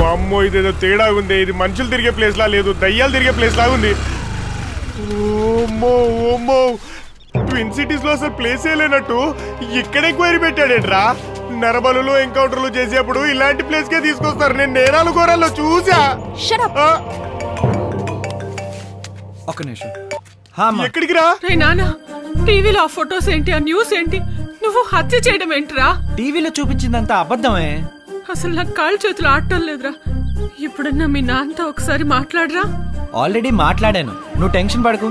అమ్మో ఇదేదో తేడా ఉంది. ఇది మనుషులు తిరిగే ప్లేస్ లా లేదు, దయ్యాలు తిరిగే ప్లేస్ లాగా ఉంది. ఓమ్మో ఓమ్మో, ట్విన్ సిటీస్ లో అసలు ప్లేసే లేనట్టు ఇక్కడ ఎంక్వైరీ పెట్టాడేట్రా. నరబలులు ఎన్కౌంటర్లు చేసేప్పుడు ఇలాంటి ప్లేస్ కే తీసుకొస్తారు. నేను నేరాలు ఘోరాల్లో చూసా. ఒక నిమిషం. ఎక్కడికి రా? నాన్న, టీవీలో ఆ ఫొటోస్ ఏంటి, ఆ న్యూస్ ఏంటి, నువ్వు హత్య చేయడం ఏంటిరా? టీవీలో చూపించిందంతా అబద్ధమే. అసలు నాకు కాళ్ళు చేతులు ఆడటం లేదురా. ఇప్పుడన్నా మీ నాన్నతో ఒకసారి మాట్లాడరా. ఆల్రెడీ మాట్లాడాను, నువ్వు టెన్షన్ పడకు.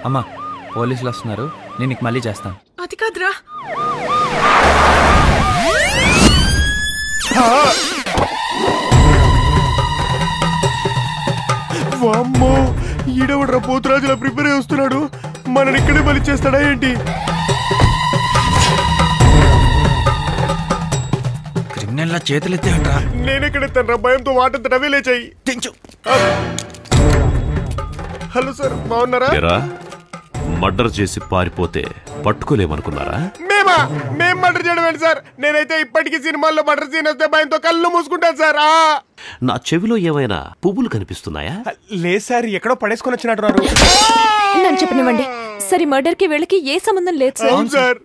అమ్మా, పోలీసులు వస్తున్నారు, నేను నీకు మళ్ళీ చేస్తాను. అది కాదురా. వామ్మో, ఈడవడ్రా పోతురాజులా ప్రిపేర్ అయి వస్తున్నాడు. మనని ఇక్కడే బలి చేస్తాడా ఏంటి? క్రిమినల్ చేతులు ఎత్తాడ్రా. నేనెక్కడెత్తాను రా, భయంతో వాటంతా అవే లేచాయి. హలో సార్, బాగున్నారా? మర్డర్ చేసి పారిపోతే పట్టుకోలేమనుకున్నారా? మేం మర్డర్ చేయడం ఏంటి సార్? నేనైతే ఇప్పటికీ సినిమాల్లో మర్డర్ సీన్ వస్తే భయంతో కళ్ళు మూసుకుంటాను సార్. నా చెవిలో ఏమైనా పువ్వులు కనిపిస్తున్నాయా? లేదు సార్, ఎక్కడో పడేసుకొని వచ్చినట్టున్నారు. నన్ను చెప్పనివ్వండి సార్, మర్డర్ కి వీళ్ళకి ఏ సంబంధం లేదు సార్. అవును సార్.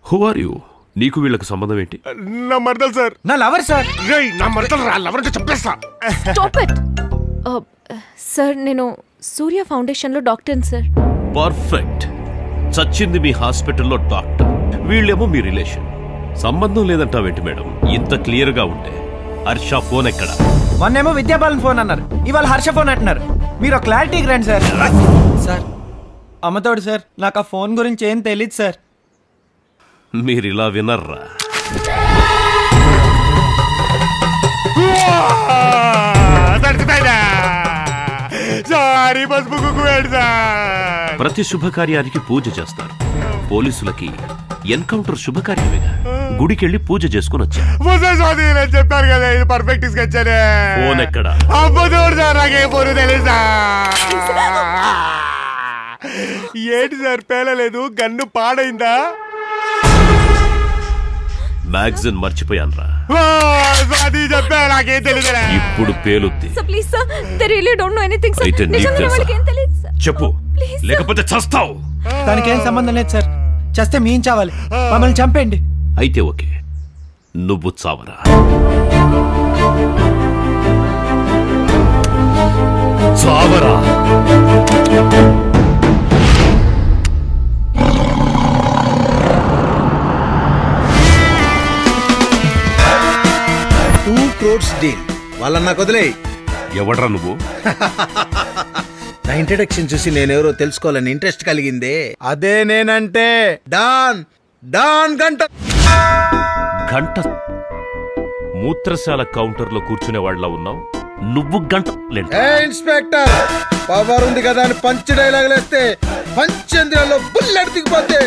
Who are you? నీకు వీళ్ళకి సంబంధం ఏంటి? నా మర్దలు సార్. నా లవర్ సార్. నా మర్దలు రా, లవర్ అంటే చంపేస్తా. Stop it sir. నేను సూర్య ఫౌండేషన్ లో డాక్టర్ సార్. పర్ఫెక్ట్. చచ్చింది మీ హాస్పిటల్లో డాక్టర్, వీళ్ళేమో మీ రిలేషన్. సంబంధం లేదంటావేంటి మేడం? ఇంత క్లియర్ గా ఉంటే హర్ష ఫోన్ ఎక్కడ? మొన్నేమో విద్యాబాలన్ ఫోన్ అన్నారు, ఇవాళ హర్ష ఫోన్ అంటున్నారు. మీరు ఒక క్లారిటీకి రండి సార్. సార్, అమ్మతోడు సార్, నాకు ఆ ఫోన్ గురించి ఏం తెలియదు సార్. మీరు ఇలా వినర్రా? ప్రతి శుభకార్యానికి పూజ చేస్తారు. పోలీసులకి ఎన్కౌంటర్ శుభకార్యమేగా. గుడికెళ్ళి పూజ చేసుకుని వచ్చా. చెప్పారు కదా, ఇది పర్ఫెక్ట్ తీసుకొచ్చానే. ఫోన్ ఎక్కడ? అబ్బోడు సార్, నాకే ఫోన్ తెలుసా? ఏంటి సార్ పేలలేదు? గన్ను పాడైందా? మ్యాగజైన్ మర్చిపోయాన్రా. అది చెప్పా, నాకేం తెలియదు. ఇప్పుడు పేలుద్ది. అయితే నీకు తెలుసా? చెప్పు, లేకపోతే చస్తావు. దానికేం సంబంధం లేదు సార్. చేస్తే మీం చావాలి, మమ్మల్ని చంపేయండి. అయితే ఓకే, నువ్వు చావరా. చావరా. డీల్ వాళ్ళని నాకు వదిలేయి. ఎవడ్రా నువ్వు? నా ఇంట్రడక్షన్ చూసి నేనెవరో తెలుసుకోవాలని ఇంట్రెస్ట్ కలిగిందే. అదే నేనంటే. డాన్ డాన్ గంట. గంట మూత్రశాల కౌంటర్ లో కూర్చునే వాళ్ళ ఉన్నావు నువ్వు. గంట ఇన్స్పెక్టర్, పవర్ ఉంది కదా అని పంచ్ డైలాగ్ లేస్తే పంచంద్రాల్లో బుల్లెట్ దిగిపోతే.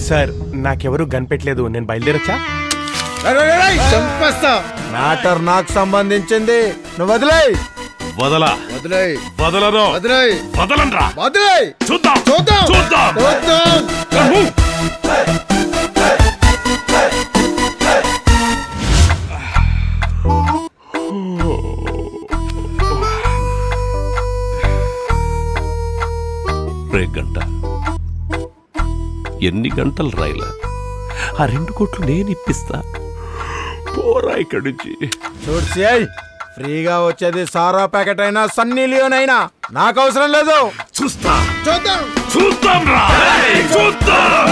సార్, నాకెవరు గన్ పెట్టలేదు, నేను బయలుదేరొచ్చా? చంపేస్తా. మ్యాటర్ నాకు సంబంధించింది, నువ్వు వదిలేయ్. వదలా. వదిలేయ్. వదలను. వదిలేయ్. వదలనరా. వదిలేయ్. చూద్దాం చూద్దాం చూద్దాం చూద్దాం. గంట ఎన్ని గంటలు రాయిలా? ఆ 2 కోట్లు నేను ఇప్పిస్తా. పోరా ఇక్కడి నుంచి. చూడ్చేయ్, ఫ్రీగా వచ్చేది సారా ప్యాకెట్ అయినా సన్నీ లియోన్ అయినా నాకు అవసరం లేదు. చూస్తా. చూద్దాం. చూద్దాం రా. చూద్దాం.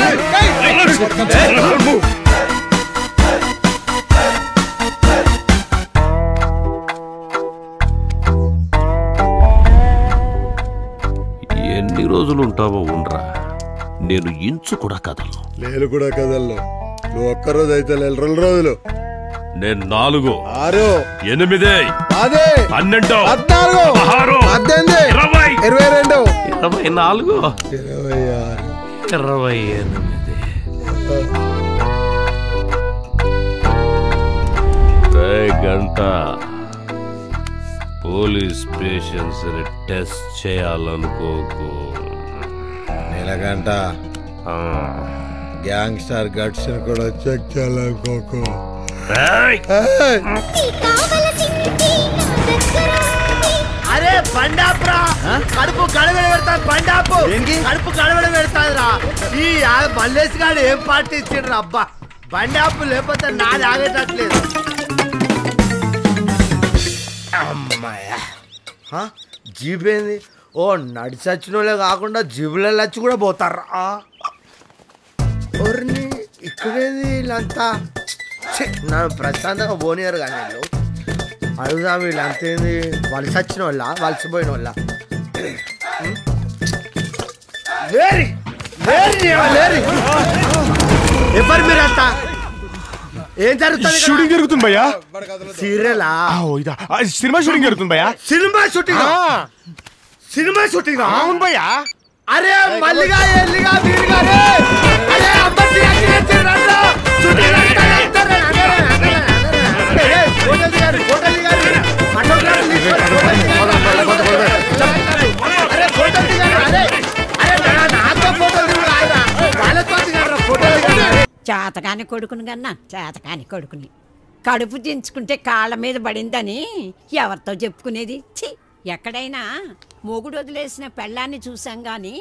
ఎన్ని రోజులు ఉంటావో ఉండరా, నేను ఇంచు కూడా కదలను. నేను కూడా కదలను. నువ్వు ఒక్కరోజు అయితే 2 రోజులు. నేను 4 6 8 10 12 14 16 18 22 24 28 గంట పోలీస్ పేషెంట్స్ ని టెస్ట్ చేయాలనుకోకు. నీలగంట గ్యాంగ్స్టర్ గట్స్ కూడా చెక్ చేయాలనుకోకు. అరే బండాపురా కడుపు గడవడ పెడతాను బండాపు కడుపు గడవడ పెడతాదిరా ఈ మల్లేష్ గారు ఏం పార్టీ ఇచ్చిండ్రు అబ్బా బండాపు లేకపోతే నాది ఆగేటట్లేదు అమ్మాయ జీబ్ ఏంది ఓ నడిచచ్చిన వాళ్ళే కాకుండా జీబులలో వచ్చి కూడా పోతారా ఎవరిని ఇక్కడేది వీళ్ళంతా నన్ను ప్రశాంతంగా పోనీయారు కానీ వీళ్ళు అడుగుదాం వీళ్ళంతా ఏంది వలస వచ్చిన వాళ్ళ వలసిపోయిన వాళ్ళ లేరి లేరి ఎవరు మీరంతా ఏం జరుగుతుంది షూటింగ్ జరుగుతుంది భయ్యా సీరియలా సినిమా షూటింగ్ జరుగుతుంది భయ్యా సినిమా షూటింగ్ అవును భయ్యా అరే మల్లిగా ఎల్లిగా వీరుగా అరే అబ్బా చేతకాని కొడుకుని కన్నా చేతకాని కొడుకుని కడుపు దించుకుంటే కాళ్ళ మీద పడిందని ఎవరితో చెప్పుకునేది ఛీ ఎక్కడైనా మొగుడు వదిలేసిన పెళ్ళాన్ని చూసాం గాని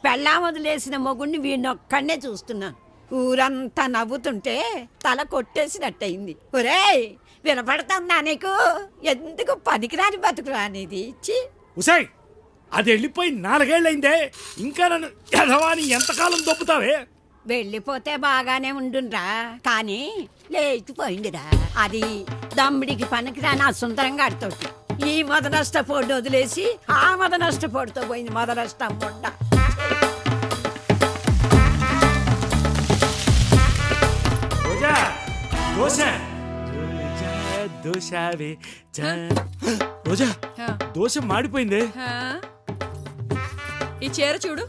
పెళ్ళాం వదిలేసిన మొగుడిని వీడినొక్కడనే చూస్తున్నాను ఊరంతా నవ్వుతుంటే తల కొట్టేసినట్టయింది ఒరేయ్ వినపడుతుందా నీకు ఎందుకు పనికిరాని బతుకురా అనేది ఉసాయ్ అది వెళ్ళిపోయి 4 ఏళ్ళైందే ఇంకా నన్ను ఎదవాని ఎంతకాలం దొబ్బుతావే వెళ్ళిపోతే బాగానే ఉండుండ్రా కానీ లేచిపోయిందిరా అది దమ్ముడికి పనికిరాని ఆ సుందరంగా ఆడుతోటి ఈ మద నష్టపోటు వదిలేసి ఆ మద నష్టపోటుతో పోయింది మద నష్టం మొండ రోజా దోశ మాడిపోయింది ఈ చీర చూడు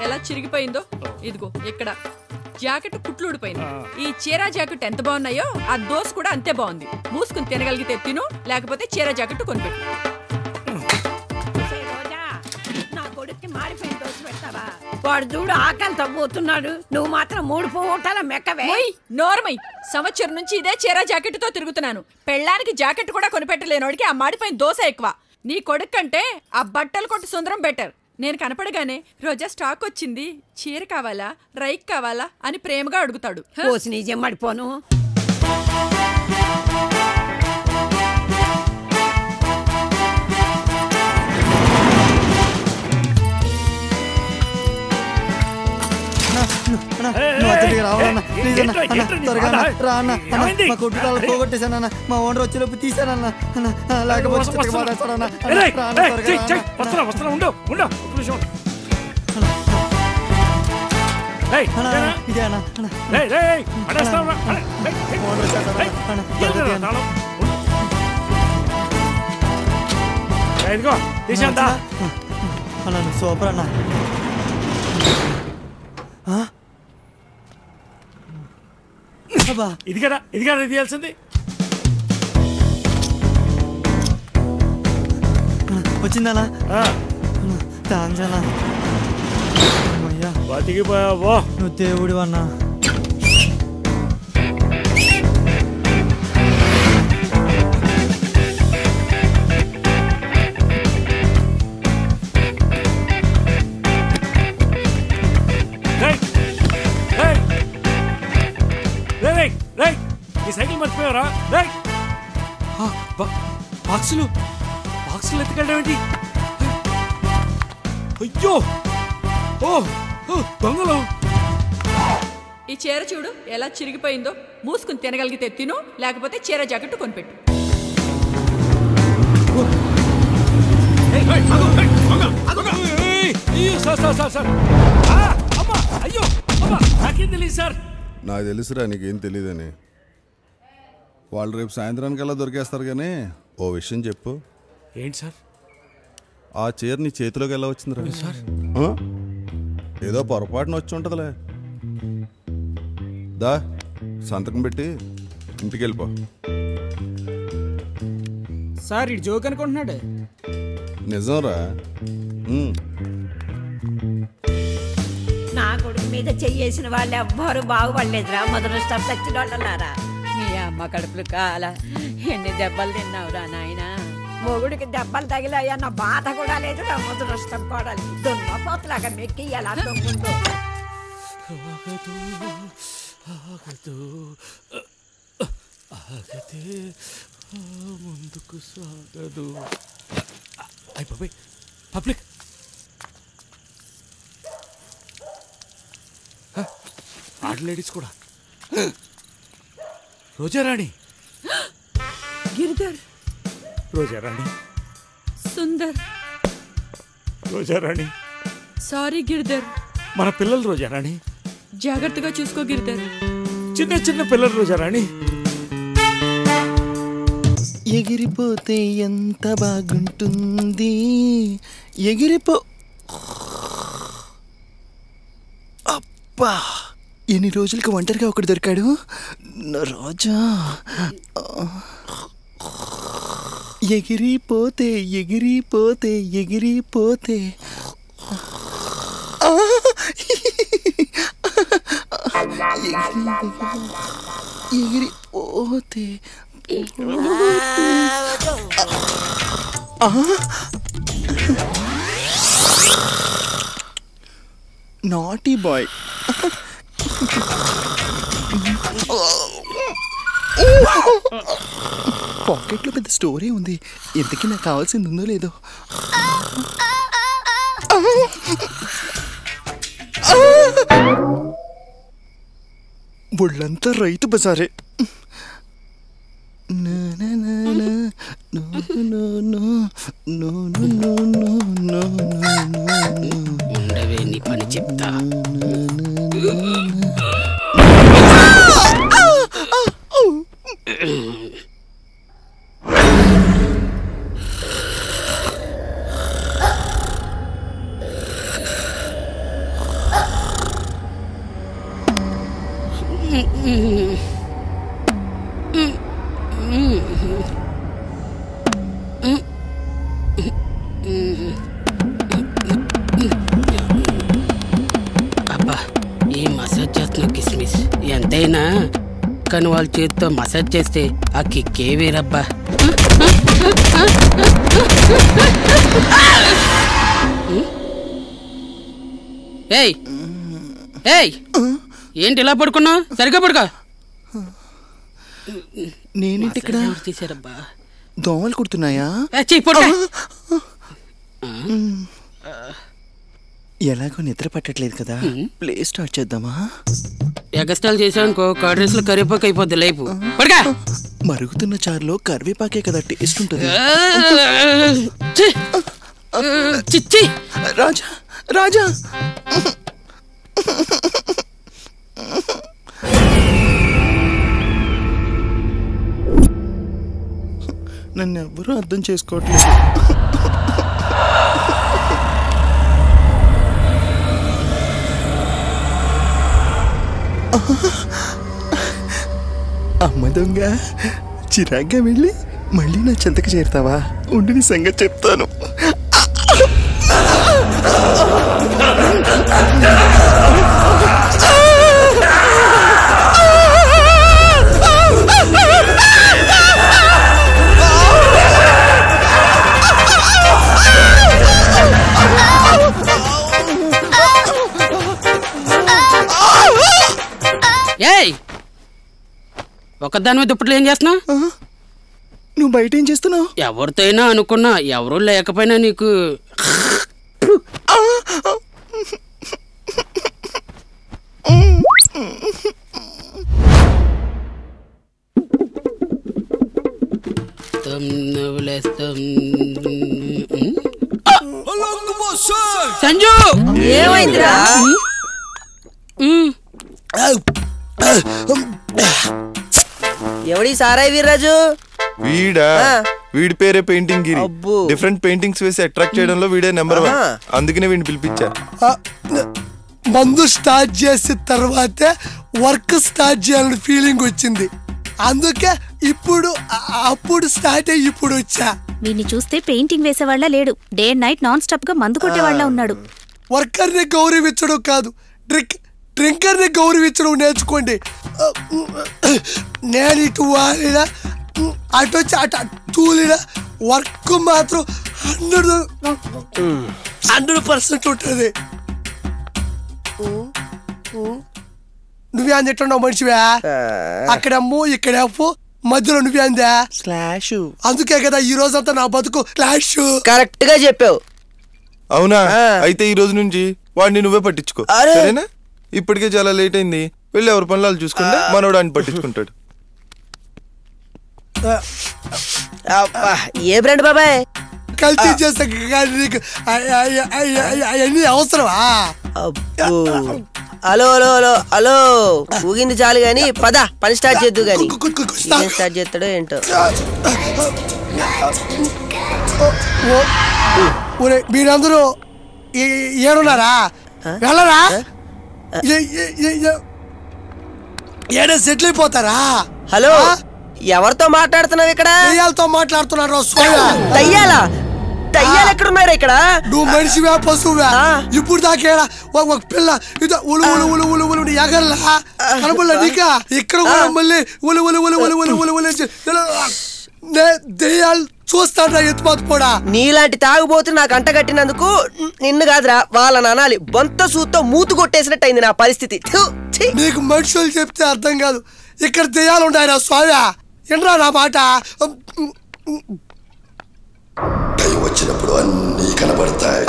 ఎలా చిరిగిపోయిందో ఇదిగో ఇక్కడ జాకెట్ కుట్లు ఊడిపోయింది ఈ చీర జాకెట్ ఎంత బాగున్నాయో ఆ దోశ కూడా అంతే బాగుంది మూసుకుని తినగలిగితే తిను లేకపోతే చీర జాకెట్ కొనిపెట్టు నా కొడుక్కి మాడిపోయిన దోశ పెట్టావా వాడు చూడు ఆకలితో పోతున్నాడు నువ్వు మాత్రం 3 పూటల మెక్కవే నోర్మై సంవత్సరం నుంచి ఇదే చీర జాకెట్ తో తిరుగుతున్నాను పెళ్ళానికి జాకెట్ కూడా కొనిపెట్టలేనోడికి ఆ మాడిపోయిన దోశ ఎక్కువ నీ కొడుకు కంటే ఆ బట్టలు కొట్టి సుందరం బెటర్ నేను కనపడగానే రోజా స్టాక్ వచ్చింది చీర కావాలా రైక్ కావాలా అని ప్రేమగా అడుగుతాడు నిజం మడిపోను పోగొట్టేశానన్న మా ఓనర్ వచ్చేలోపు తీసానన్న సూపర్ అన్న ఇది కదా తీయాల్సింది వచ్చిందనా థ్యాంక్స్ అన్నా బతికిపోయావో నువ్వు దేవుడు అన్నా సైకిల్ మర్చిపోయారా బాక్సులు ఎత్తుకెళ్ళడం ఏంటి అయ్యో దొంగలు ఈ చీర చూడు ఎలా చిరిగిపోయిందో మూసుకుని తినగలిగితే తిను లేకపోతే చీర జాకెట్ కొనిపెట్టు అయ్యో నాకేం తెలియదు సార్ నాకు తెలుసురా నీకేం తెలియదని వాళ్ళు రేపు సాయంత్రానికల్లా దొరికేస్తారు కానీ ఓ విషయం చెప్పు ఏంటి సార్ ఆ చీర నీ చేతిలోకి ఎలా వచ్చిందిరా సార్ ఏదో పొరపాటున వచ్చి ఉంటుందిలే దా సంతకం పెట్టి ఇంటికి వెళ్ళిపో సార్ ఇటు జోక్ అనుకుంటున్నాడు నిజంరా నా కొడుకు మీద చెయ్యేసిన వాళ్ళు ఎవ్వరు బాగుపడలేదురా మొదలు స్టాప్ చచ్చిన వాళ్ళలారా నీ అమ్మ కడుపులు కాల ఎన్ని దెబ్బలు తిన్నావురా నాయనా మొగుడికి దెబ్బలు తగిలాయన్న బాధ కూడా లేదు నా ముదురష్టం కూడా లేదు దున్నపోతులాగా మెక్కి ఎలా దొంగుందో ముందుకు సాగదు అయిపోయి పబ్లిక్ లేడీస్ కూడా రోజారాణి గిరిధర్ రోజారాణి సుందర్ రోజారాణి సారీ గిరిధర్ మన పిల్లలు రోజారాణి జాగ్రత్తగా చూసుకో గిరిధర్ చిన్న చిన్న పిల్లలు రోజారాణి ఎగిరిపోతే ఎంత బాగుంటుంది ఎగిరిపో అబ్బా ఎన్ని రోజులకి ఒంటరిగా ఒకటి దొరికాడు నా రాజా ఎగిరిపోతే ఎగిరిపోతే ఎగిరిపోతే ఎగిరిపోతే నాటీ బాయ్ పాకెట్లో పెద్ద స్టోరీ ఉంది ఇంతకీ నాకు కావాల్సింది ఉందో లేదో ఒళ్ళంతా రైతు బజారే ఉండవే నీ పని చెప్తా అబ్బా ఈ మసాజ్ చేస్తున్న కిస్మిస్ ఎంతైనా కానీ వాళ్ళ చేతితో మసాజ్ చేస్తే ఆ కిక్కే వేరబ్బా ఏయ్ ఏయ్ ఏంటి ఇలా పడుకున్నావు సరిగ్గా పడుకో నేనేంటి ఇక్కడ తీసారబ్బా దోమలు కుడుతున్నాయా ఎలాగో నిద్ర పట్టట్లేదు కదా ప్లే స్టార్ట్ చేద్దామా ఎగస్టాల్ చేసానుకో కర్రీస్లో కరివేపాకు అయిపోద్ది లైఫ్ పడుగా మరుగుతున్న చారులో కరివేపాకే కదా టేస్ట్ ఉంటుంది చిచ్చి రాజా రాజా నన్ను ఎవ్వరూ అర్థం చేసుకోవట్లేదు అమ్మ దొంగ చిరాగ్గా వెళ్ళి మళ్ళీ నా చెంతకు చేరుతావా ఉండి నీ సంగతి చెప్తాను ఒకదాని మీద దుప్పట్లు ఏం చేస్తున్నావు నువ్వు బయట ఏం చేస్తున్నావు ఎవరితో అయినా అనుకున్నా ఎవరు లేకపోయినా నీకు సంజు ఏమైందిరా ఎవడి సారాయి వీర్రాజు వీడా వీడి పేరే పెయింటింగ్ గిరి డిఫరెంట్ పెయింటింగ్స్ వేసి అట్రాక్ట్ చేయడంలో వీడే నెంబర్ 1 అందుకనే వీడిని పిలిపించా మందు స్టార్ట్ చేసిన తర్వాతే వర్క్ స్టార్ట్ చేయాలని ఫీలింగ్ వచ్చింది అందుకే అప్పుడు స్టార్ట్ అయ్యి ఇప్పుడు వచ్చా వీడిని చూస్తే పెయింటింగ్ వేసేవాళ్ళ లేడు day and night non stop గా మందు కొట్టేవాళ్ళ ఉన్నాడు వర్కర్ ని గౌరవించడం కాదు డ్రింకర్ని గౌరవించడం నేర్చుకోండి. నేను ఇటు వాలినా అటు వచ్చి అటు తూలినా వర్క్ మాత్రం 100% ఉంటుంది. నువ్వే అందిట్టున్నావు మనిషివా? అక్కడ అమ్ము ఇక్కడ అప్పు మధ్యలో నువ్వే అందా స్లాష్. అందుకే కదా ఈ రోజంతా నా బతుకు క్లాష్. కరెక్ట్ గా చెప్పావు. అవునా? అయితే ఈ రోజు నుంచి వాడిని నువ్వే పట్టించుకో, సరేనా? ఇప్పటికే చాలా లేట్ అయింది, వెళ్ళి ఎవరి పనులు చూసుకుంటే మనోడు అని పట్టించుకుంటాడు. ఏ బ్రాండ్ బాబాయ్? కల్తీ చేస్తా నీకు అవన్నీ అవసరమా? హలో హలో హలో హలో, ఊగింది చాలు గాని పద పని స్టార్ట్ చేద్దు గాని. స్టార్ట్ చేస్తాడో ఏంటో. మీరందరూ ఏడున్నారా? వెళ్ళరా? ఏడే సెటిల్ అయిపోతారా? హలో, ఎవరితో మాట్లాడుతున్నావు ఇక్కడ? దయ్యాలతో మాట్లాడుతున్నారు. దయ్యాలా? దయ్యాలు ఎక్కడున్నారు ఇక్కడ? నువ్వు మనిషివా పశువువా? ఇప్పుడు దాకా ఒక పిల్ల ఇది ఉలు ఉలు ఉలు ఉలు ఉలు ఎగరలా కనబడలా నీకా? ఇక్కడ కూడా మళ్ళీ ఉలు ఉలు ఉలు ఉలు ఉలు ఉలు ఉలు దయ్యాలు చూస్తాడ్రా ఎత్తుపోతు కూడా. నీలాంటి తాగుబోతు నాకు అంటగట్టినందుకు నిన్ను కాదురా వాళ్ళని అనాలి. బొంత సూతో మూతు కొట్టేసినట్టు అయింది నా పరిస్థితి. నీకు మనుషులు చెప్తే అర్థం కాదు, ఇక్కడ దయ్యాలు ఉన్నాయరా స్వామి. ఏంట్రా నా మాట? వచ్చినప్పుడు అన్నీ కనబడతాయి,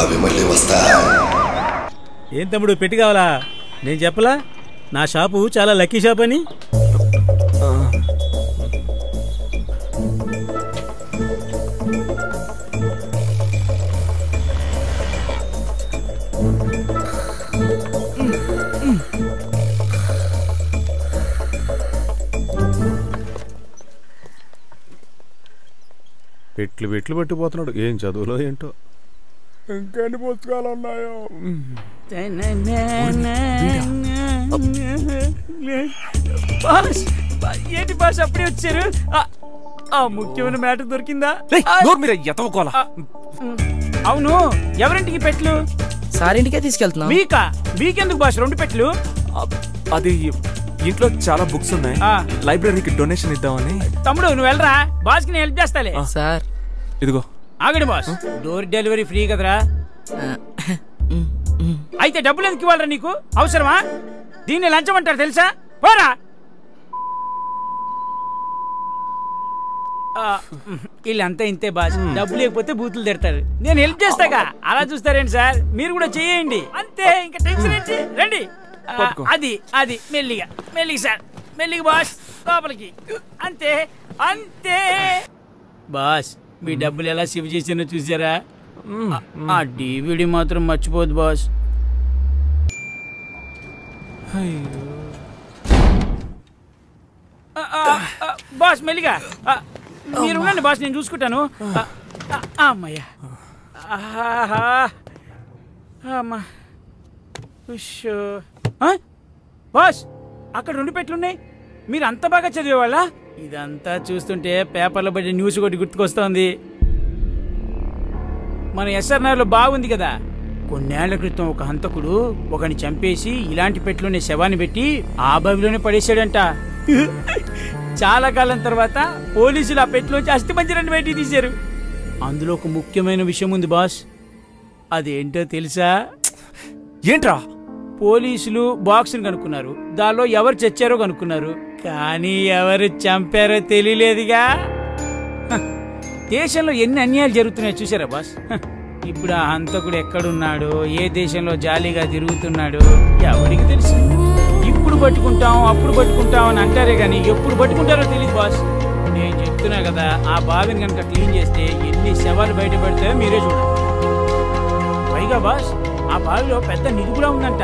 అవి మళ్ళీ వస్తాయి. ఏం తమ్ముడు పెట్టి కావాలా? నేను చెప్పలా నా షాపు చాలా లక్కీ షాప్ అని? పెట్లు పట్టిపోతున్నాడు. ఏం చదువులో ఏంటో. ఇంకెన్ని పుస్తకాలు ఉన్నాయో. ఏంటి బాస్ అప్పుడే వచ్చారు? ఆ ముఖ్యమైన మ్యాటర్ దొరికిందా? అవును, ఎవరింటికి పెట్లు? సారింటికే తీసుకెళ్తున్నా. మీకెందుకు బాస్ 2 పెట్లు? అది ఇంట్లో చాలా బుక్స్ ఉన్నాయి, లైబ్రరీకి డొనేషన్ ఇద్దామని. తమ్ముడు నువ్వు వెళ్ళరా, బాస్ కి నేను హెల్ప్ చేస్తాలే. సార్ ఇదిగో. ఆగండి బాస్, డోర్ డెలివరీ ఫ్రీ కదరా? అయితే డబ్బులు ఎందుకు ఇవ్వాలరా నీకు? అవసరమా? దీన్ని లంచం అంటారు తెలుసా? పోరా. వీళ్ళంతా ఇంతే బాస్, డబ్బులు లేకపోతే బూతులు తిడతారు. నేను హెల్ప్ చేస్తాగా, అలా చూస్తారేంటి సార్? మీరు కూడా చేయండి అంతే, ఇంకా టెన్షన్ ఏంటి? రండి. అది అది మెల్లిగా మెల్లిగా సార్, మెల్లిగా బాస్, లోపలికి. అంతే అంతే బాస్. మీ డబ్బులు ఎలా సేవ్ చేసానో చూసారా? ఆ DVD మాత్రం మర్చిపోదు బాస్. బాస్ మెల్లిగా మీరు ఉండండి బాస్, నేను చూసుకుంటాను. అమ్మయ్యా, అమ్మా. బాస్ అక్కడ 2 పెట్లున్నాయి. మీరు అంత బాగా చదివేవాళ్ళ? ఇదంతా చూస్తుంటే పేపర్లో పడి న్యూస్ ఒకటి గుర్తుకొస్తోంది. మన SRNలో బాగుంది కదా, కొన్నేళ్ల క్రితం ఒక హంతకుడు ఒకని చంపేసి ఇలాంటి పెట్లోనే శవాన్ని పెట్టి ఆ బావిలోనే పడేశాడంట. చాలా కాలం తర్వాత పోలీసులు ఆ పెట్లోంచి అస్థిపంజరాన్ని బయటికి తీశారు. అందులో ఒక ముఖ్యమైన విషయం ఉంది బాస్. అదేంటో తెలుసా? ఏంట్రా? పోలీసులు బాక్స్ని కనుక్కున్నారు, దానిలో ఎవరు చచ్చారో కనుక్కున్నారు, కానీ ఎవరు చంపారో తెలియలేదుగా. దేశంలో ఎన్ని అన్యాయాలు జరుగుతున్నాయో చూసారా బాస్? ఇప్పుడు ఆ హంతకుడు ఎక్కడున్నాడో, ఏ దేశంలో జాలీగా తిరుగుతున్నాడో ఎవరికి తెలుసు? ఇప్పుడు పట్టుకుంటాం అప్పుడు పట్టుకుంటాం అని అంటారే కానీ ఎప్పుడు పట్టుకుంటారో తెలియదు బాస్. నేను చెప్తున్నా కదా, ఆ బావిని కనుక క్లీన్ చేస్తే ఎన్ని శవాలు బయటపడతాయో మీరే చూడండి. పైగా బాస్, ఆ బావిలో పెద్ద నిధి కూడా ఉందంట.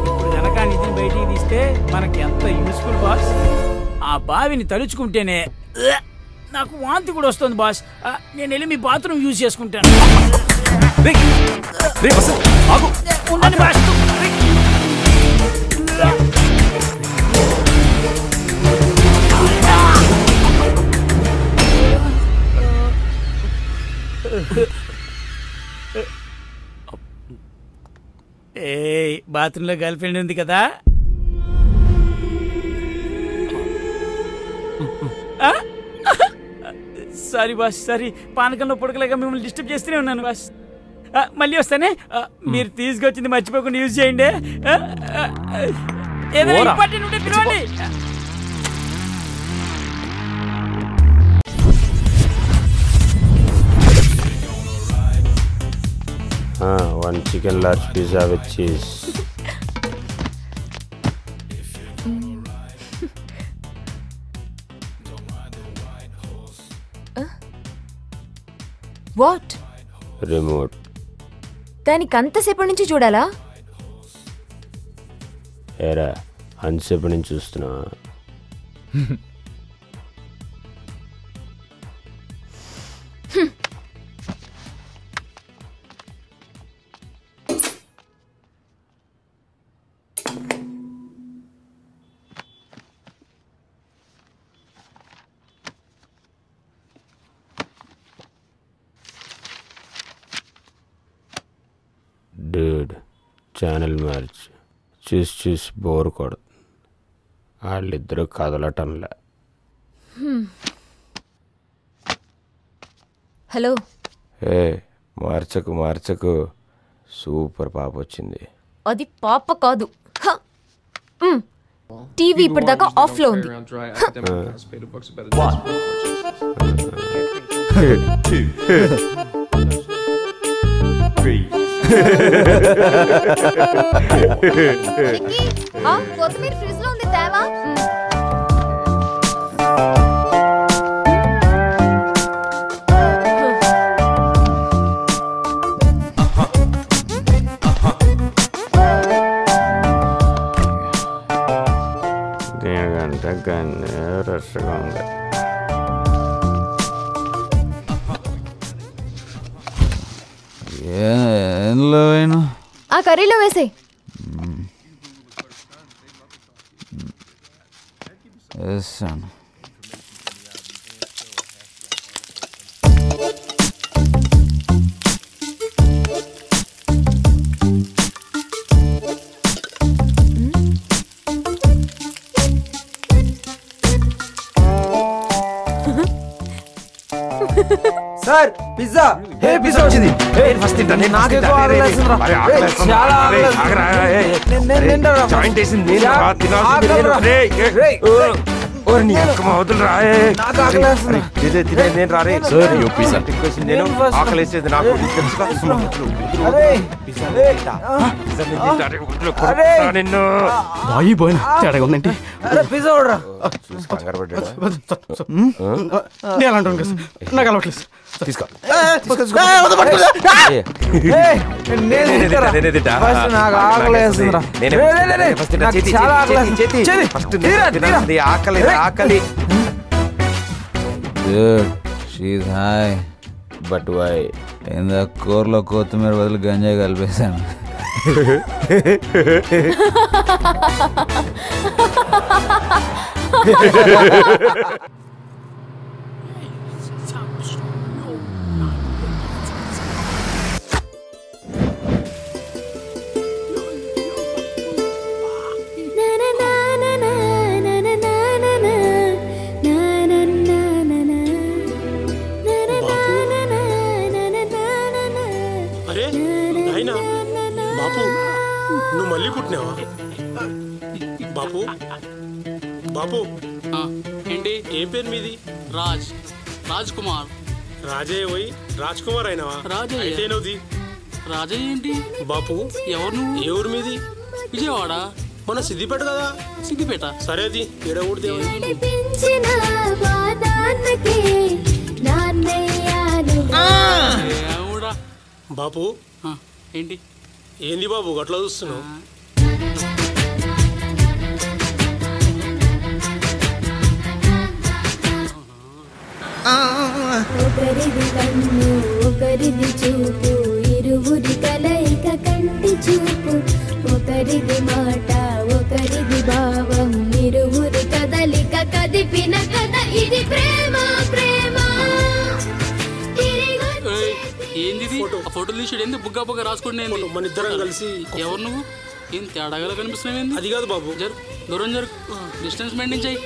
ఇప్పుడు కనుక ఆ నిధిని బయటికి తీస్తే మనకి ఎంత యూస్ఫుల్ బాస్. ఆ బావిని తలుచుకుంటేనే నాకు వాంతి కూడా వస్తుంది బాస్. నేను వెళ్ళి మీ బాత్రూమ్ యూజ్ చేసుకుంటాను. ఉండండి బాస్. ఏయ్ బాత్రూంలో గర్ల్ ఫ్రెండ్ ఉంది కదా. Sorry boss, sorry. పానకంలో పుడకలేక మిమ్మల్ని డిస్టర్బ్ చేస్తూనే ఉన్నాను బాస్. మళ్ళీ వస్తానే. మీరు తీసుకొచ్చింది మర్చిపోకుండా యూజ్ చేయండి. ఏదైనా ఇంపార్టెంట్ ఉంటే పిలవండి. One chicken large pizza with cheese. What? Remote. దానికి అంతసేపటి నుంచి చూడాలా? ఏరా అంతసేపటి నుంచి చూస్తున్నా. డూడ్ ఛానల్ మార్చి చూసి బోర్ కొడుతుంది. వాళ్ళిద్దరూ కదలటంలే. హలో. మార్చకు సూపర్ పాప వచ్చింది. అది పాప కాదు, టీవీ ఇప్పటిదాకా ఆఫ్ లో ఉంది. కొత్తిమీర ఫ్రిడ్జ్ లో ఉంది, తేవా. రష్గా ఉంది. ఆ కర్రీలో వేసే. వేసాను. Sir pizza. పిజ్జా వచ్చింది. ఫస్ట్ తింటా. నాకు ఎక్కువ ఆకలేస్తుందిరా. చాలా ఆకలేసేది నాకు నిన్ను బాయి పోయినా తేడా ఉందండి. Pizza order. నేను అంటాను కదా, నాకు అలవాట్లేదు. తీసుకో. ఆకలి. షీజ్ హాయ్. But why? ఇందా కూరలో కొత్తిమీర బదులు గంజాయి కలిపేశాను. బాపు, నువ్వు మళ్ళీ పుట్టినావా? బాపు బాపు ఏంటి? ఏం పేరు మీది? రాజ్ కుమార్. రాజయ్య పోయి రాజ్ కుమార్ అయినావా? రాజయ్య అయితే నువ్వుది. రాజయ్య ఏంటి? బాపు ఎవరు నువ్వు? ఏ ఊరు మీది? విజయవాడ. మన సిద్దిపేట కదా? సిద్దిపేట. సరేది ఏడ ఊరిది? బాపు ఏంటి? ఏంది బాబు గట్లా చూస్తున్నావు? ఒకరిది కన్ను ఒకరిది చూపు, ఇరువురి కలయిక కంటి చూపు. ఒకరిది మాట ఒకరిది భావం, ఇరువురి కదలిక కదిపిన కథ ఇది ప్రేమ ప్రేమ. ఏంది? ఫోటోలు తీసాడు. ఎందుకు బుగ్గా బుగ్గ రాసుకోండి? మన ఇద్దరం కలిసి. ఎవరు నువ్వు? ఏం తేడాగా కనిపిస్తున్నాయి? అది కాదు బాబు, దూరం జరుగు, డిస్టెన్స్ మెయింటైన్ చేయి.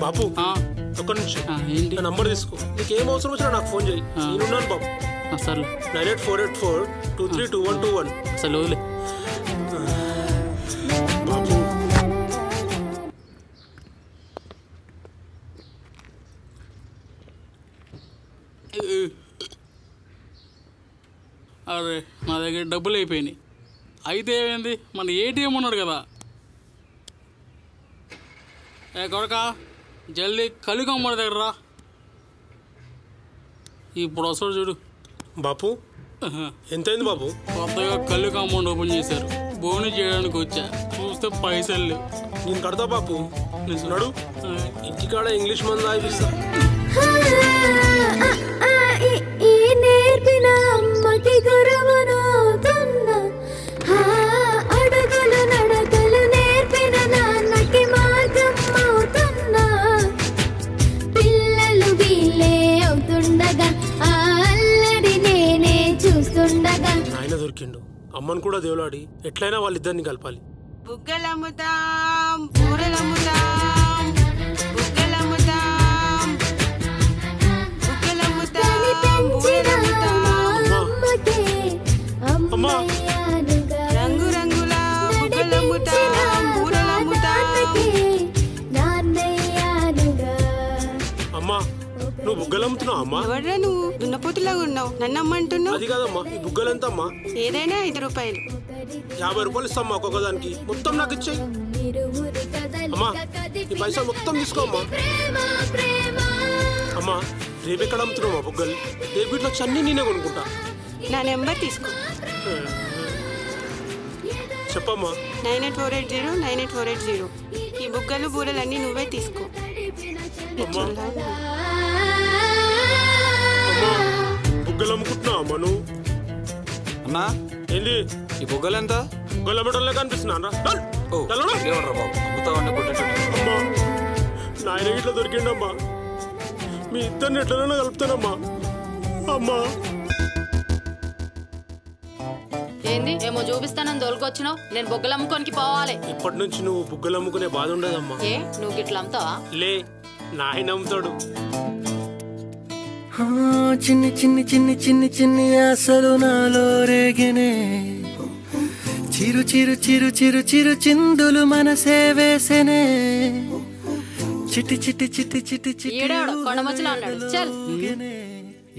బాబు ఒక్క నిమిషం, నా నంబర్ తీసుకో. నీకు ఏం అవసరం వచ్చినా నాకు ఫోన్ చేయి, నేనున్నాను బాబు. సరే 984842322121. అసలు వదిలే. అరే నా దగ్గర డబ్బులు అయిపోయినాయి. అయితే ఏమైంది, మన ఏటీఎం ఉన్నాడు కదా. ఏ కొడక జల్దీ కలిగమ్మ దగ్గర రా. ఇప్పుడు వస్తాడు చూడు. బాపు ఎంతైంది బాబు? కొత్తగా కళ్ళు కాంపౌండ్ ఓపెన్ చేశారు, బోని చేయడానికి వచ్చా. చూస్తే పైసలు లేవు. నేను కడతా బాపు, నడు. ఇంటికాడ ఇంగ్లీష్ మంది ఆయిపిస్తా. నేర్పిన అమ్మకి గురువునవుతున్నా, అడుగులు నడకలు నేర్పిన నాన్నకి మార్గం అవుతున్నా. పిల్లలు వీళ్ళే అవుతుండగా అల్లరి నేనే చూస్తుండగా. ఆయన దొరికిండు, అమ్మను కూడా దేవులాడి ఎట్లయినా వాళ్ళిద్దరిని కలపాలి. బుగ్గలమ్ముతాం, బూరెలమ్ముతాం, బుగ్గలమ్ముతాం, బుగ్గలమ్ముతాం, బూరెలమ్ముతాం. అమ్మా రంగు రంగుల బుగ్గలమ్ముతాం, బూరెలమ్ముతాం. అమ్మా నువ్వు బుగ్గలు అమ్ముతున్నావు అమ్మా? ఎవడ్రా నువ్వు? దున్నపోతులాగా ఉన్నావు, నన్ను అమ్మంటున్నావు. అది కాదమ్మా, ఈ బుగ్గలు ఎంత అమ్మా? ఏదైనా 5 రూపాయలు. 50 రూపాయలు ఇస్తామ్మా ఒక్కొక్కదానికి. మొత్తం నాకు ఇచ్చేయి అమ్మా. ఈ పైసా మొత్తం తీసుకో అమ్మా. అమ్మా రేపు ఎక్కడ అమ్ముతున్నావు బుగ్గలు? రేపు ఇట్లా అన్నీ నేనే కొనుక్కుంటా. నా నెంబర్ తీసుకో. చెప్పమ్మా. 9848098480. ఈ బుగ్గలు బూరెలన్నీ నువ్వే తీసుకో. బుగ్గలు అమ్ముకుంటున్నావు అమ్మా నువ్వు? అన్నా ఏంది ఈ బుగ్గలు ఎంత? బుగ్గలు అమ్మటంలో కనిపిస్తున్నా నాయన ఇట్లా దొరికిండమ్మా. మీ ఇద్దరిని ఎట్లనైనా కలుపుతానమ్మా. అమ్మా ఏంది ఏమో చూపిస్తానని దొరికొచ్చినావు? నేను బొగ్గలు అమ్ముకోనికి పోవాలి. ఇప్పటి నుంచి నువ్వు బుగ్గలు అమ్ముకునే బాధ ఉండదమ్మా. ఏ నువ్వు గిట్లా అమ్ముతావా? లే నాయన అమ్ముతాడు. చిన్ని చిన్ని చిన్ని చిన్ని చిన్ని ఆశలు నాలో రేగినే, చిరు చిరు చిరు చిరు చిరు చిందులు మనసే వేసెనే. చిట్టి చిట్టి చిట్టి చిట్టి చిట్టి కొండమచ్చలా ఉన్నాడు. చల్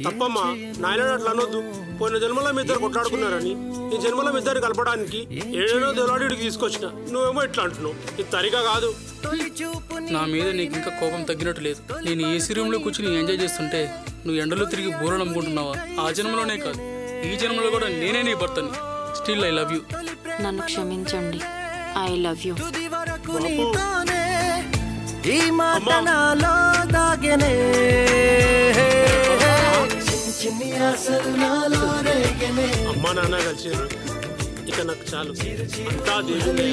తప్పమ్మా, నాయన అట్లా అనొద్దు. పోయిన జన్మలో మీ ఇద్దరు కొట్లాడుకున్నారని ఈ జన్మలో మీ ఇద్దరు కలపడానికి ఏడేనో దేవులాడికి తీసుకొచ్చిన. నువ్వేమో ఇట్లా అంటున్నావు. ఇది తరిగా కాదు. నా మీద నీకు ఇంకా కోపం తగ్గినట్టు లేదు. నేను ఏసీ రూమ్ లో కూర్చుని ఎంజాయ్ చేస్తుంటే నువ్వు ఎండలో తిరిగి బోరలు అమ్ముకుంటున్నావా? ఆ జన్మలోనే కాదు, ఈ జన్మలో కూడా నేనే నీ భర్తని. Still I love you. నన్ను క్షమించండి. I love you. ఈ మాట నాలో దాగనే, చిన్ని ఆశలు నాలో రేగనే. అమ్మా నాన్న కలిసి ఇక నాకు చాలు. అంతా దేవుడే.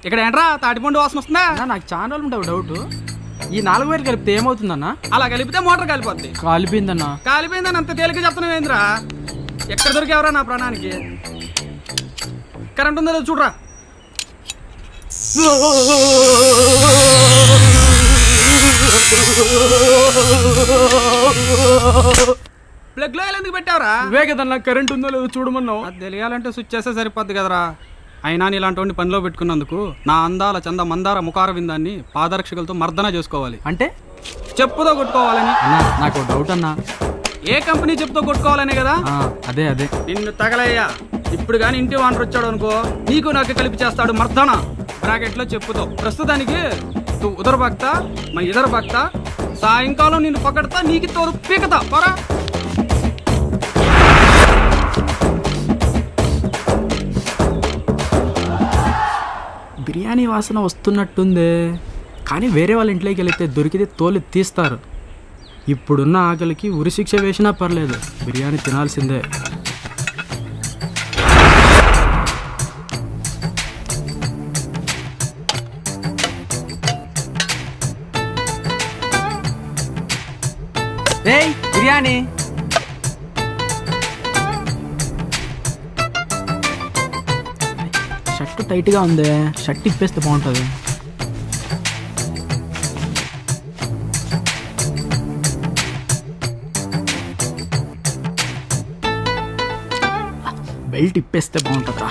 ఇక్కడ ఏంట్రా తాటిపండు వాసన వస్తుందా? నాకు చాలా రోజులు ఉంటావు డౌట్. ఈ 4 వేలు కలిపితే ఏమవుతుందన్నా? అలా కలిపితే మోటార్ కాలిపోద్ది. కాలిపోయిందన్నా? కాలిపోయిందని అంత తేలిక చెప్తున్నావు ఏంద్రా? ఎక్కడ దొరికేవరా నా ప్రాణానికి? కరెంట్ ఉందో చూడరా. ప్లగ్ లో ఎందుకు పెట్టావరా? ఇవే కదన్నా కరెంట్ ఉందో లేదో చూడమన్నావు. అది తెలియాలంటే స్విచ్ చేస్తే సరిపోద్ది కదరా. అయినా ఇలాంటి పనిలో పెట్టుకున్నందుకు నా అందాల చంద మందార ముఖార విందాన్ని పాదరక్షకులతో మర్దన చేసుకోవాలి. అంటే చెప్పుతో కొట్టుకోవాలని. నాకు డౌట్ అన్నా, ఏ కంపెనీ చెప్పుతో కొట్టుకోవాలనే కదా? అదే నిన్ను తగలయ్యా. ఇప్పుడు కానీ ఇంటి వాంటర్ వచ్చాడు అనుకో, నీకు నాకు కలిపి చేస్తాడు మర్దన బ్రాకెట్ లో చెప్పుతో. ప్రస్తుతానికి తూ ఉదర భక్త మా ఇదర భక్త, సాయంకాలం నిన్ను పకడతా, నీకు తోడు పీకతా. పరా బిర్యానీ వాసన వస్తున్నట్టుందే, కానీ వేరే వాళ్ళ ఇంట్లోకి వెళితే దొరికితే తోలు తీస్తారు. ఇప్పుడున్న ఆకలికి ఉరిశిక్ష వేసినా పర్లేదు, బిర్యానీ తినాల్సిందే. ఏయ్ బిర్యానీ. షర్ట్ టైట్గా ఉంది, షర్ట్ ఇప్పేస్తే బాగుంటుంది. బెల్ట్ ఇప్పేస్తే బాగుంటుందా?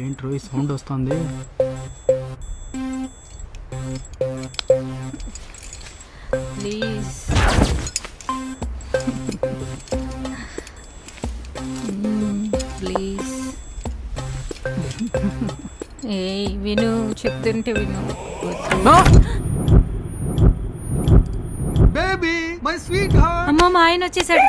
ఏంట్రో ఈ సౌండ్ వస్తుంది? Please please. ఏయ్ విను, చెప్తుంటే విను. Baby my sweet heart. అమ్మ మా ఆయన వచ్చేసాడు.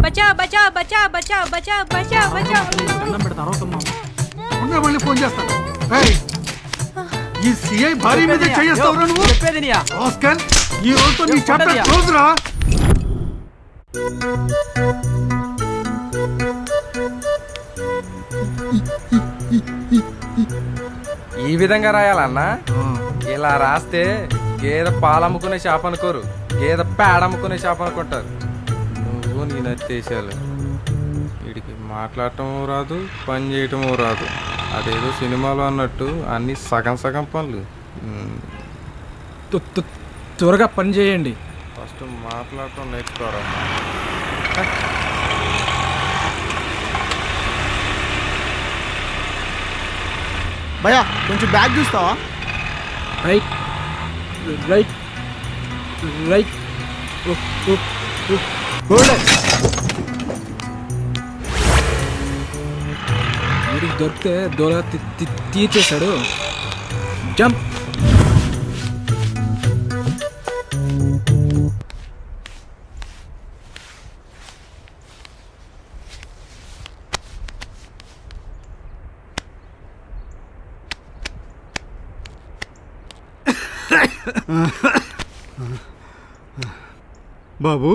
బచా బచా బచా బచా బచా బచా బచా. మళ్ళీ ఫోన్ చేస్తాను. ఈ సిఐ భారీ మీద చేస్తావురా నువ్వు? చెప్పేది ఆస్కర్, ఈ రోజుతో నీ చాప్టర్ క్లోజ్ రా. ఈ విధంగా రాయాలన్నా? ఇలా రాస్తే గేదె పాలు అమ్ముకునే షాప్ అనుకోరు, గేదె పేడ అమ్ముకునే షాప్ అనుకుంటారు. నువ్వు నీ నచ్చేసాలు. వీడికి మాట్లాడటం రాదు, పని చేయటం రాదు. అదేదో సినిమాలో అన్నట్టు అన్ని సగం సగం పనులు. త్వరగా పని చేయండి. ఫస్ట్ మాట్లాడటం నేర్చుకోరా. భయ్యా కొంచెం బ్యాగ్ చూస్తావా? Right right right. వీడికి దొరికితే దోలా తీర్చేశాడు. జంప్. బాబు,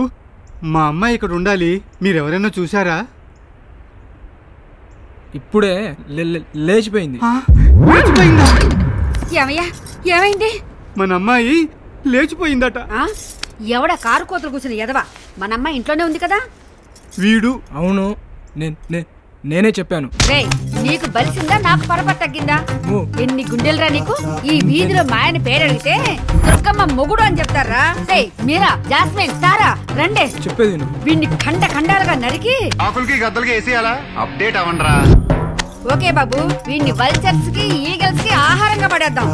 మా అమ్మాయి ఇక్కడ ఉండాలి, మీరెవరైనా చూసారా? ఇప్పుడే లేచిపోయింది. లేచిపోయిందా? ఏమయ్యా, ఏమైంది? మన అమ్మాయి లేచిపోయిందట. ఎవడ కారు కోతలు కూర్చుని ఎదవా? మన అమ్మాయి ఇంట్లోనే ఉంది కదా. వీడు. అవును, నేనే చెప్పాను. రేయ్, నీకు బలిసిందా నాకు పరప తగ్గిందా? ఎన్ని గుండెలరా నీకు? ఈ వీధిలో మాయని పేరు అడిగితే దుర్గమ్మ మొగుడు అని చెప్తారా? మీరా, జాస్మిన్, తారా రండే. చెప్పేది వీడిని ఖండ ఖండాలుగా నరికి ఆకులకి గద్దలకి వేసేయాలా? అప్డేట్ అవ్వండిరా. ఓకే బాబు, వీడిని వల్చర్స్ కి ఈగల్స్ కి ఆహారంగా పడేద్దాం.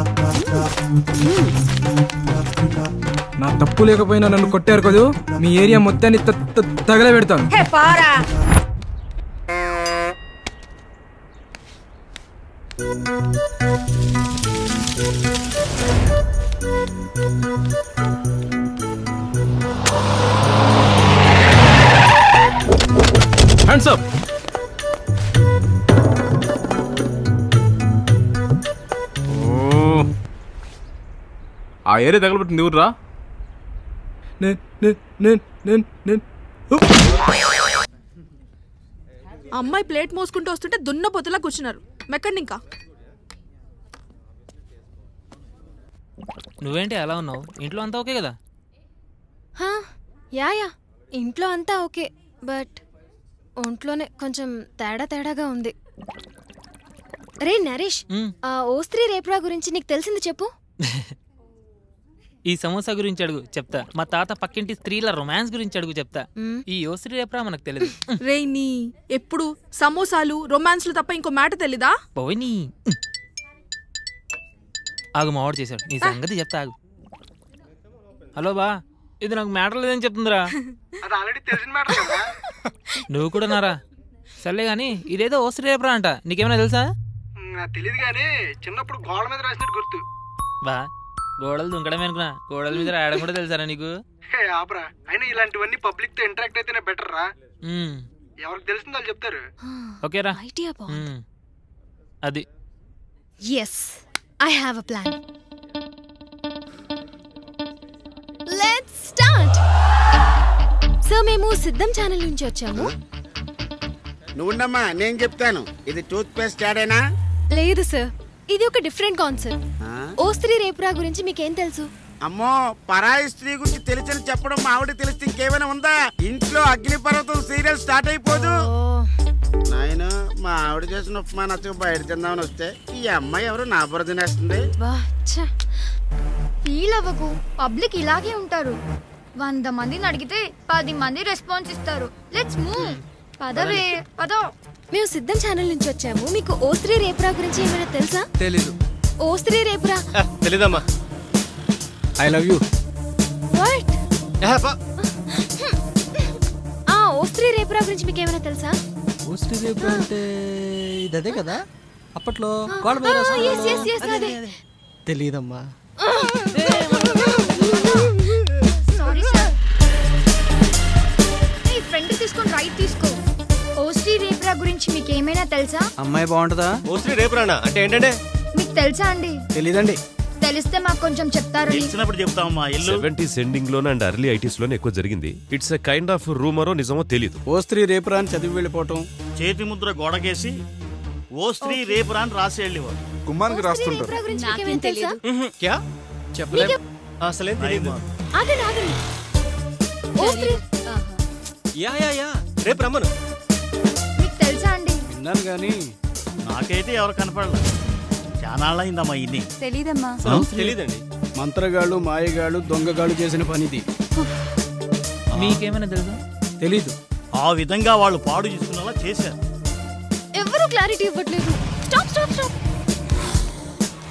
నా తప్పు లేకపోయినా నన్ను కొట్టారు కదా, మీ ఏరియా మొత్తాన్ని తగల పెడతాను. పారా. Hands up. ఆ ఏరియా తగలబెట్టింది ఊర్రా. అమ్మాయి ప్లేట్ మోసుకుంటూ వస్తుంటే దున్నపోతులా కూర్చున్నారు. మెక్కండి ఇంకా. నువ్వేంటి అలా ఉన్నావు? ఇంట్లో అంతా ఓకే కదా? యా ఇంట్లో అంతా ఓకే, బట్ ఒంట్లోనే కొంచెం తేడాగా ఉంది. రే నరేష్, ఆ ఓస్త్రీ రేపురా గురించి నీకు తెలిసింది చెప్పు. ఈ సమోసా గురించి అడుగు చెప్తా. మా తాత పక్కింటి స్త్రీల రొమాన్స్ గురించి అడుగు చెప్తా. ఈ ఓస్త్రీ రేపురా మనకు తెలియదు. రే నీ ఎప్పుడు సమోసాలు రొమాన్స్లు తప్ప ఇంకో మాట తెలీదా? పోయినీ ఆగు, మావాడు చేశాడు. నీ సంగతి చెప్తా ఆగు. హలో బా, ఇది నాకు మ్యాటర్ లేదని చెప్తుందిరా. నువ్వు కూడా నారా? సర్లే గానీ ఇదేదో ఓస్త్రీ రేపురా అంట, నీకేమైనా తెలుసా? తెలియదు కానీ చిన్నప్పుడు గోడ మీద రాసినట్టు గుర్తు. బా, గోడలు దుంకడమే అనుకున్నా, గోడల మీద రాయడం కూడా తెలుసారా నీకు? ఆపరా, అయినా ఇలాంటివన్నీ పబ్లిక్ తో ఇంటరాక్ట్ అయితేనే బెటర్ రా. ఎవరికి తెలిసింది వాళ్ళు చెప్తారు. ఓకేరా, అది. Yes, I have a plan. Let's start. So మేము సిద్ధం ఛానల్ నుంచి వచ్చాము. నువ్వుండమ్మా, నేను చెప్తాను. ఇది టూత్ పేస్ట్ యాడేనా? లేదు సార్, ఇది ఒక డిఫరెంట్ కాన్సెప్ట్. ఓస్త్రీ రేపురా గురించి మీకేం తెలుసు? అమ్మో, పరాయి స్త్రీ గురించి తెలిసని చెప్పడం మా ఆవిడ తెలిస్తే ఇంకేమైనా ఉందా? ఇంట్లో అగ్నిపర్వతం సీరియల్ స్టార్ట్ అయిపోదు. నాయన, మా ఆవిడ చేసిన ఉప్మా నచ్చక బయట తిందామని వస్తే ఈ అమ్మాయి ఎవరు నా బుర్ర తినేస్తుంది. ఫీల్ అవ్వకు, పబ్లిక్ ఇలాగే ఉంటారు. 100 మందిని అడిగితే 10 మంది రెస్పాన్స్ ఇస్తారు. Let's move. పదవే పద. మేము సిద్ధం ఛానల్ నుంచి వచ్చాము. మీకు ఓస్త్రీ రేపురా గురించి ఏమైనా తెలుసా? తెలీదు. ఓస్త్రీ రేపురా తెలీదమ్మా. I love you. వాట్? ఓస్త్రీ రేపురా గురించి మీకు ఏమైనా తెలుసా? ఓస్త్రీ రేపురా అంటే ఇదే కదా అప్పట్లో గోడ మీద అదే. తెలీదమ్మా. Sorry sir. ఈ ఫ్రెండ్ తీసుకొని రైట్ తీసుకో. ఓస్ట్రీ రేపురా గురించి మీకు ఏమైనా తెలుసా? అమ్మాయి బాగుంటుందా? ఓస్ట్రీ రేపురానా అంటే ఏంటంటే? మీకు తెలుసా అండి? తెలీదండి. తెలిస్తే మాకు కొంచెం చెప్తారు. తెలిసినప్పుడు చెప్తామమ్మా. 70s ఎండింగ్ లోనే అండ్ ఎర్లీ 80s లోనే ఎక్కువ జరిగింది. ఇట్స్ ఎ కైండ్ ఆఫ్ రూమరో నిజమో తెలియదు. ఓస్త్రీ రేపురా అని చదివి వెళ్ళిపోవటం, చేతి ముద్ర గోడకేసి ఓస్ట్రీ రేపురా అని రాసి వెళ్ళేవారు. గుమ్మానికి రాస్తుంటారు. చెప్పలేదు. అసలేం తెలియదు. రేపు రమ్మను. మీకు తెలుసా అండి? విన్నాను కానీ నాకైతే ఎవరు కనపడలేదు. చాలా అయిందమ్మా ఇన్ని. తెలీదమ్మా. తెలీదండి. మంత్రగాళ్ళు, మాయగాళ్ళు, దొంగగాళ్ళు చేసిన పనిది. మీకేమైనా తెలుసా? తెలీదు. ఆ విధంగా వాళ్ళు పాడు చేసుకునేలా చేశారు. ఎవరు క్లారిటీ ఇవ్వట్లేదు. Stop stop stop.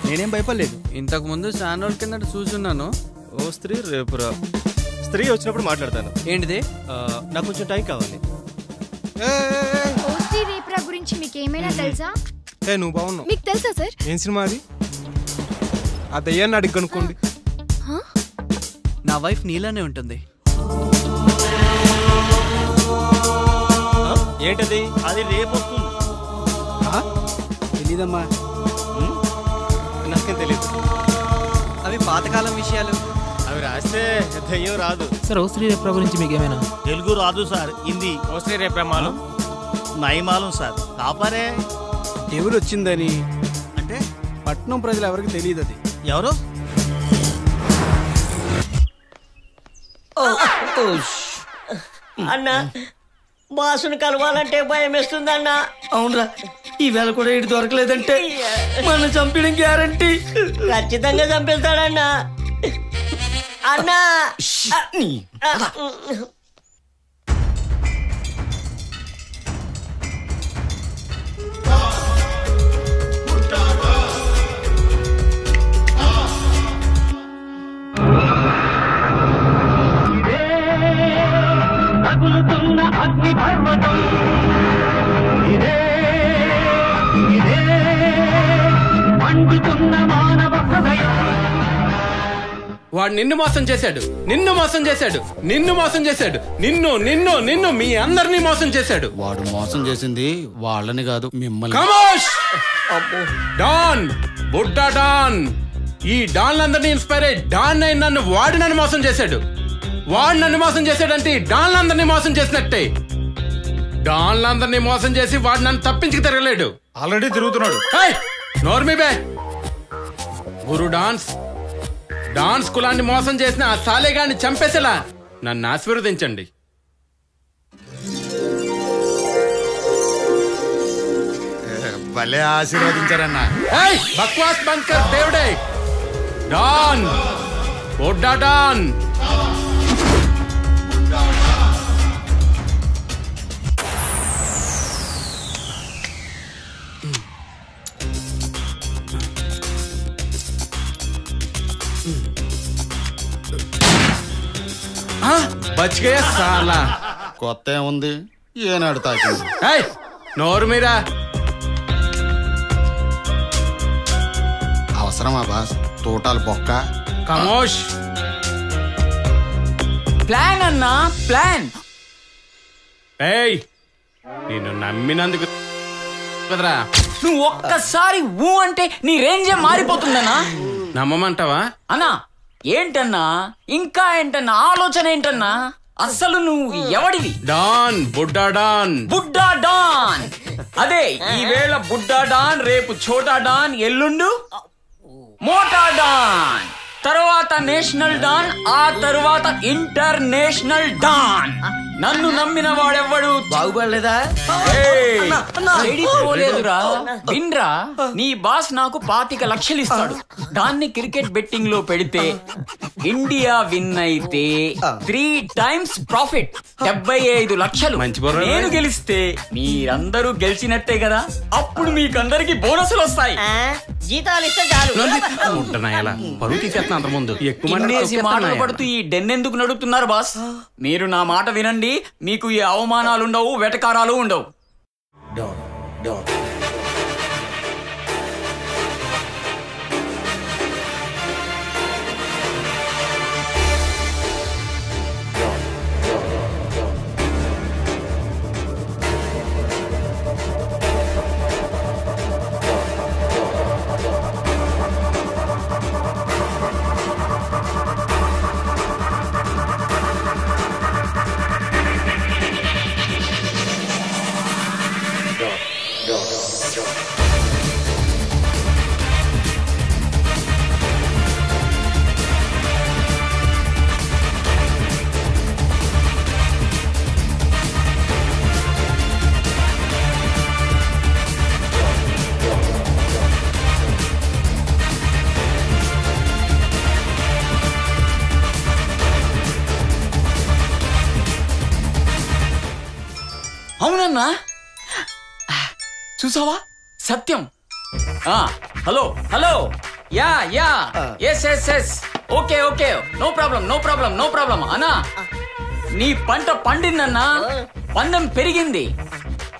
నేనేం భయపడలేదు. ఇంతకు ముందు ఛానల్ కింద చూసున్నాను. ఓ స్త్రీ రేపురా. స్త్రీ వచ్చినప్పుడు మాట్లాడతాను. ఏంటిది? నాకు కొంచెం టైం కావాలి. ఓస్ట్రీ రేపురా గురించి మీకు ఏమైనా తెలుసా? నువ్వు బాగున్నావు. మీకు తెలుసా సార్? ఏం సినిమా అది? ఆ దయ్యాన్ని అడిగి కనుక్కోండి. నా వైఫ్ నీలానే ఉంటుంది. ఏంటది? అది రేపు వస్తుంది. తెలీదమ్మా. నాకేం తెలీదు. అవి పాతకాలం విషయాలు. అవి రాస్తే దయ్యం రాదు. సార్ ఓస్ట్రీ రేపురా గురించి మీకు ఏమైనా? తెలుగు రాదు సార్, హిందీ. ఓస్ట్రీ రేప్రమాలం నయమాలం సార్. కాపరే ఎవరు వచ్చిందని అంటే పట్నం ప్రజలు ఎవరికి తెలియదు. అది ఎవరు? అన్నా, బాసును కలవాలంటే భయం వేస్తుంది అన్నా. అవునరా, ఈవేళ కూడా ఇటు దొరకలేదంటే మనం చంపడం గ్యారంటీ. ఖచ్చితంగా చంపేస్తాడన్నా. అన్నా తగులుతున్న అగ్ని పర్వతం ఇదే ఇదే మండుతున్న మానవ హృదయం. వాడు నిన్ను మోసం చేశాడు, నిన్ను మోసం చేశాడు, నిన్ను మోసం చేశాడు, నిన్ను నిన్ను నిన్ను మీ అందరినీ మోసం చేశాడు. వాడు మోసం చేసింది వాళ్ళని కాదు, మిమ్మల్ని. ఖమోష్! డాన్, బుడ్డా డాన్. ఈ డాన్లందరినీ ఇన్స్పైర్ అయ్యి డాన్ అయిన నన్ను వాడు నన్ను మోసం చేశాడు. వాడు నన్ను మోసం చేశాడంటే డాన్లందరినీ మోసం చేసినట్టే. డాన్లందరినీ మోసం చేసి వాడు నన్ను తప్పించుకు తిరగలేడు. ఆల్రెడీ తిరుగుతున్నాడు. నోర్మీ బే. గురు డాన్స్ డాన్స్ కులాన్ని మోసం చేసిన ఆ సాలేగాన్ని చంపేసేలా నన్ను ఆశీర్వదించండి. భలే ఆశీర్వదించారన్నా. బక్వాస్ బంద్ కర్ దేవుడే. డాన్ బుడ్డా డాన్. బచ్ గయా సాలా. కొత్త ఏముంది, ఏనాడు తాకింది. నోరు మీరా. అవసరమా బాస్ తోటాలు బొక్క? ఖమోష్. ప్లాన్ అన్నా ప్లాన్. నేను నమ్మినందుకు కదరా. నువ్వు ఒక్కసారి ఊ అంటే నీ రేంజే మారిపోతుందన్నా. నమ్మమంటావా అన్నా? ఏంటన్నా ఇంకా ఏంటన్నా ఆలోచన ఏంటన్నా? అసలు నువ్వు ఎవడివి? డాన్ బుడ్డా డాన్. బుడ్డా డాన్. అదే ఈవేళ బుడ్డా డాన్, రేపు ఛోటా డాన్, ఎల్లుండు మోటా డాన్, తర్వాత నేషనల్ డాన్, ఆ తర్వాత ఇంటర్నేషనల్ డాన్. నన్ను నమ్మిన వాడెవ్వడు బాగుపడలేదా? చెడిపోలేదురా. విన్రా, నీ బాస్ నాకు 25 లక్షలు ఇస్తాడు. దాన్ని క్రికెట్ బెట్టింగ్ లో పెడితే ఇండియా విన్ అయితే 3 times ప్రాఫిట్, 75 లక్షలు. నేను గెలిస్తే మీరందరూ గెలిచినట్టే కదా. అప్పుడు మీకందరికి బోనసులు వస్తాయి. జీతాలు ఇస్తే చాలు. మాటలు పడుతూ ఈ డెన్నెందుకు నడుపుతున్నారు బాస్? మీరు నా మాట వినండి, మీకు ఈ అవమానాలు ఉండవు, వెటకారాలు ఉండవు. అవునన్నా, చూసావా Satyam. Hello hello. Yeah yeah yes yes yes. Okay okay, no problem no problem no problem. అన్నా నీ పంట పండిందన్నా, పందెం పెరిగింది.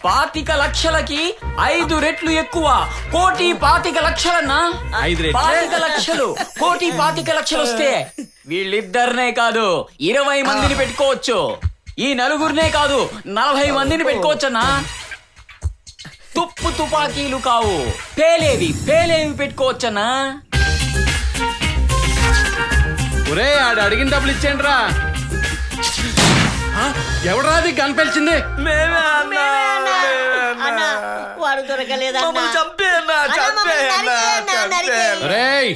25 లక్షలకి 5 రెట్లు ఎక్కువ. 1,25 లక్షలన్నా. 25 లక్షలు 1,25 లక్షలు వస్తే వీళ్ళిద్దరినే కాదు 20 మందిని పెట్టుకోవచ్చు. ఈ నలుగురినే కాదు 40 మందిని పెట్టుకోవచ్చన్నా. తుప్పు తుపాకీలు కావు, పేలేవి పెట్టుకోవచ్చన్నా. ఒరే ఆడు అడిగిన డబ్బులు ఇచ్చేయండి రా. ఎవడరా అది కనిపించింది? రేయ్,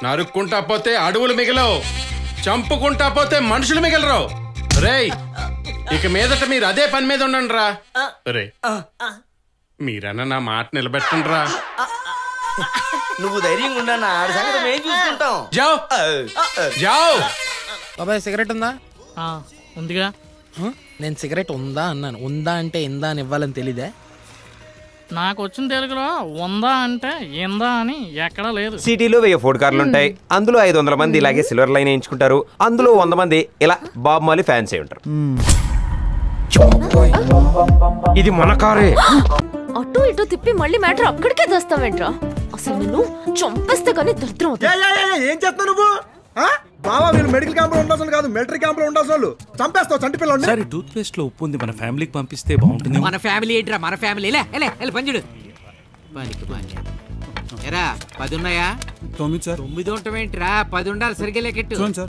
నరుక్కుంటా పోతే అడవులు మిగలవు, చంపుకుంటా పోతే మనుషులు మిగలరు. రేయ్, ఇక మీదట మీరు అదే పని మీద ఉండండి రా. రే, మీరన్నా నా మాట నిలబెట్టండి రా. నువ్వు ధైర్యంగా ఉండన్నా, ఆడి సంగతి మేము చూసుకుంటాం. జావ్ జావ్. బాబాయ్ సిగరెట్ ఉందా? ఉందిగా. నేను సిగరెట్ ఉందా అన్నాను. ఉందా అంటే ఇందా అని ఇవ్వాలని తెలీదే? నాకు వచ్చిన తెలుగులో ఉందా అంటే ఇందా అని ఎక్కడా లేదు. సిటీలో 1000 ఫుడ్ కార్లు ఉంటాయి. అందులో 500 మంది ఇలాగే సిల్వర్ లైన్ వేయించుకుంటారు. అందులో 100 మంది ఇలా బాబ్ మాలి ఫ్యాన్స్ అయి ఉంటారు. ఇది మన కారే. అటు ఇటు తిప్పి మళ్ళీ మ్యాటర్ అక్కడికే తెస్తావేంట్రా? అసలు నిన్ను చంపేస్తే కానీ దరిద్రం. ఏం చేస్తావు నువ్వు? బావా వీళ్ళు మెడికల్ క్యాంప్ లో ఉండాల్సిన కాదు, మిలిటరీ క్యాంప్ లో ఉండాల్సిన వాళ్ళు. చంపేస్తావు చంటి పిల్లలు. సరే, టూత్ పేస్ట్ లో ఉప్పు ఉంది, మన ఫ్యామిలీకి పంపిస్తే బాగుంటుంది. మన ఫ్యామిలీ ఏంట్రా? మన ఫ్యామిలీ పంచుడు ఎరా 10 ఉన్నాయా? 9 సార్. 9 ఉండటం ఏంట్రా? 10 ఉండాలి. సరిగ్గా లెక్కెట్టు.